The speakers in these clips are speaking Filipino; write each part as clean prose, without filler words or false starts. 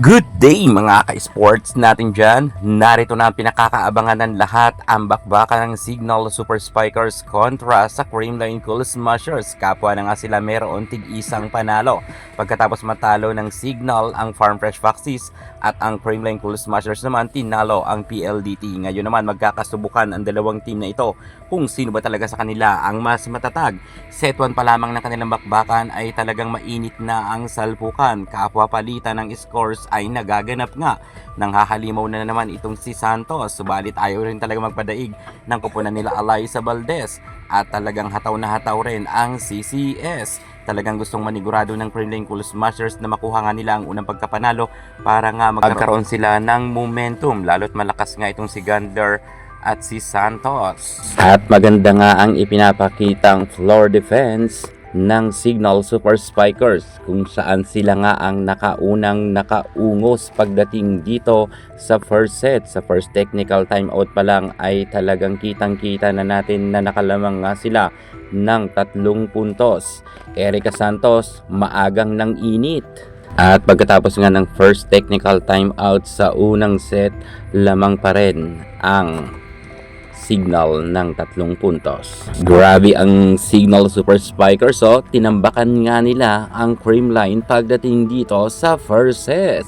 Good day mga ka-sports natin dyan. Narito na ang pinakakaabangan ng lahat, ang bakbakan ng Signal Super Spikers kontra sa Creamline Cool Smashers. Kapwa na nga sila meron tig-isang panalo. Pagkatapos matalo ng Signal ang Farm Fresh Foxes at ang Creamline Cool Smashers naman tinalo ang PLDT. Ngayon naman magkakasubukan ang dalawang team na ito kung sino ba talaga sa kanila ang mas matatag. Set 1 pa lamang ng kanilang bakbakan ay talagang mainit na ang salpukan. Kapwa palitan ng scores ay nagaganap nga. Nang hahalimaw na naman itong si Santos, subalit ayaw rin talaga magpadaig ng kupunan nila Alaysa Valdez at talagang hataw na hataw rin ang CCS. Talagang gustong manigurado ng Creamline Cool Smashers na makuha nga nila ang unang pagkapanalo para nga magkaroon sila ng momentum, lalo't malakas nga itong si Gander at si Santos. At maganda nga ang ipinapakitang floor defense ng Signal Super Spikers kung saan sila nga ang nakaungos pagdating dito sa first set. Sa first technical timeout pa lang ay talagang kitang-kita na natin na nakalamang nga sila ng 3 puntos. Erica Santos maagang nang init. At pagkatapos nga ng first technical timeout sa unang set, lamang pa rin ang Signal ng 3 puntos. Grabe ang Signal Super Spikers, tinambakan nga nila ang Creamline pagdating dito sa first set.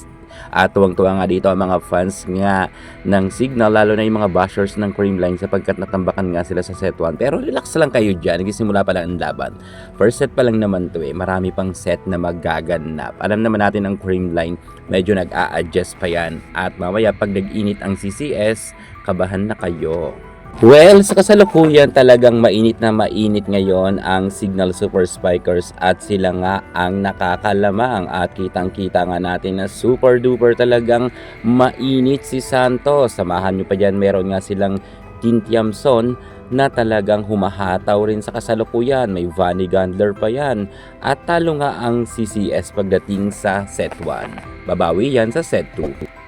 At tuwang-tuwa nga dito ang mga fans nga ng Signal, lalo na yung mga bashers ng Creamline sapagkat natambakan nga sila sa set 1. Pero relax lang kayo dyan, nagsisimula pa lang ang laban. First set pa lang naman to marami pang set na magaganap. Alam naman natin ang Creamline, medyo nag-a-adjust pa yan. At mamaya pag nag-init ang CCS, kabahan na kayo. Well, sa kasalukuyan talagang mainit na mainit ngayon ang Signal Super Spikers at sila nga ang nakakalamang at kitang-kita nga natin na super duper talagang mainit si Santos. Samahan nyo pa dyan, meron nga silang Tintiamson na talagang humahataw rin sa kasalukuyan. May Vanny Gandler pa yan. At talo nga ang CCS pagdating sa set 1. Babawi yan sa set 2.